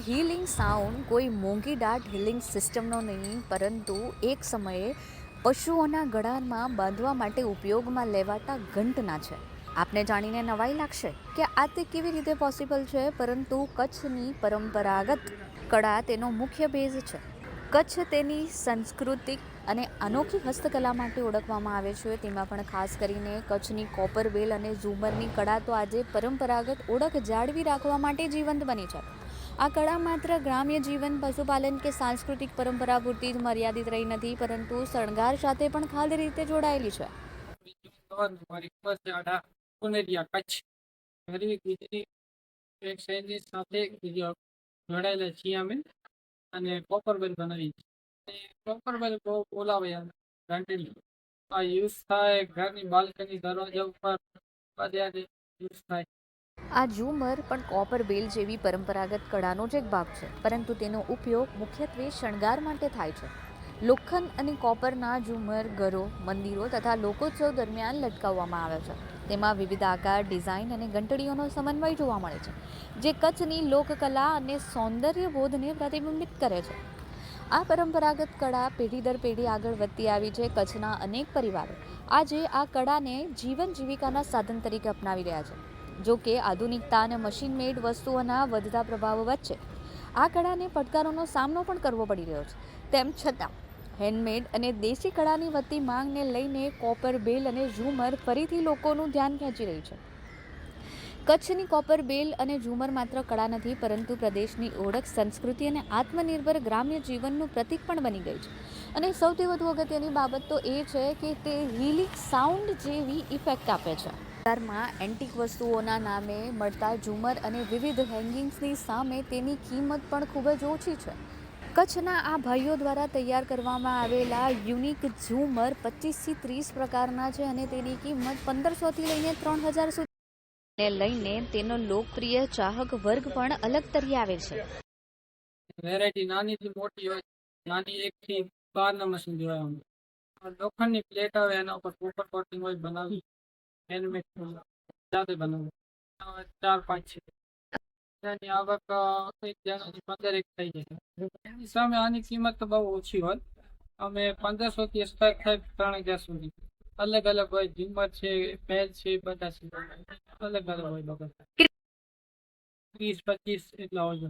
Healing sound કોઈ મોંઘી દાટ healing સિસ્ટમનો નહીં, પરંતુ એક સમયે પશુઓના ગળામાં બાંધવા માટે ઉપયોગમાં લેવાતા ઘંટના છે. આપને જાણીને નવાઈ લાગશે કે આ તે કેવી રીતે પોસિબલ છે, પરંતુ કચ્છની પરંપરાગત કળા તેનો મુખ્ય બેઝ છે. કચ્છ તેની સાંસ્કૃતિક અને અનોખી હસ્તકલા માટે ઓળખવામાં આવે છે. તેમાં પણ ખાસ કરીને કચ્છની કોપર બેલ અને ઝુમરની કળા તો આજે પરંપરાગત ઓળખ જાળવી રાખવા માટે જીવંત બની છે. આ કળા માત્ર ગ્રામ્ય જીવન, પશુપાલન કે સાંસ્કૃતિક પરંપરા પૂરતી જ મર્યાદિત રહી નથી, પરંતુ શણગાર સાથે પણ ખાસ રીતે જોડાયેલી છે. જોડાયેલા છીએ અમે અને કોપરબેલ બનાવી છે. કોપરબેલ બહુ બોલાવે ઘંટડી આ યુઝ થાય ઘરની બાલ્કની દરવાજા ઉપર બધે યુઝ થાય. આ ઝુમર પણ કોપર બેલ જેવી પરંપરાગત કળાનો જ એક ભાગ છે, પરંતુ તેનો ઉપયોગ મુખ્યત્વે શણગાર માટે થાય છે. લોખંડ અને કોપરના ઝુમર ઘરો, મંદિરો તથા લોકોત્સવ દરમિયાન લટકાવવામાં આવે છે. તેમાં વિવિધ આકાર, ડિઝાઇન અને ઘંટડીઓનો સમન્વય જોવા મળે છે, જે કચ્છની લોકકલા અને સૌંદર્યબોધને પ્રતિબિંબિત કરે છે. આ પરંપરાગત કળા પેઢી દર પેઢી આગળ વધતી આવી છે. કચ્છના અનેક પરિવારો આજે આ કળાને જીવન જીવિકાના સાધન તરીકે અપનાવી રહ્યા છે. જો કે આધુનિકતા અને મશીન મેડ વસ્તુઓના વધતા પ્રભાવ વચ્ચે આ કળાને પડકારોનો સામનો પણ કરવો પડી રહ્યો છે. તેમ છતાં હેન્ડમેડ અને દેશી કળાની વધતી માંગને લઈને કોપર બેલ અને ઝુમર ફરીથી લોકોનું ધ્યાન ખેંચી રહી છે. કચ્છની કોપર બેલ અને ઝુમર માત્ર કળા નથી, પરંતુ પ્રદેશની ઓળખ, સંસ્કૃતિ અને આત્મનિર્ભર ગ્રામ્ય જીવનનું પ્રતીક પણ બની ગઈ છે. અને સૌથી વધુ અગત્યની બાબત તો એ છે કે તે હીલિંગ સાઉન્ડ જેવી ઇફેક્ટ આપે છે. બજારમાં એન્ટિક વસ્તુઓના નામે મળતા ઝુમર અને વિવિધ હેંગિંગ્સની સામે તેની કિંમત પણ ખૂબ જ ઓછી છે. કચ્છના આ ભાઈઓ દ્વારા તૈયાર કરવામાં આવેલા યુનિક ઝુમર 25થી 30 પ્રકારના છે અને તેની કિંમત 1500થી લઈને 3000 સુધી લઈને તેનો લોકપ્રિય ચાહક વર્ગ પણ અલગ તરી આવે છે. વેરાયટી નાનીથી મોટી હોય, નાની 1 થી 12 નંબર સુધી હોય. લોખંડની પ્લેટ આવે એના ઉપર કોપર કોટિંગ હોય બનાવી હેન્ડમેડ જાતે બનાવું 4-5 છે. એની આવક 15 થઈ જશે. એની સામે આની કિંમત તો બહુ ઓછી હોય. અમે 1500 થી સ્ટાર્ટ થાય 3000 સુધી. અલગ અલગ હોય, ઝુમર છે, બેલ છે, બધા છે, અલગ અલગ હોય. 30-25 એટલા હોય.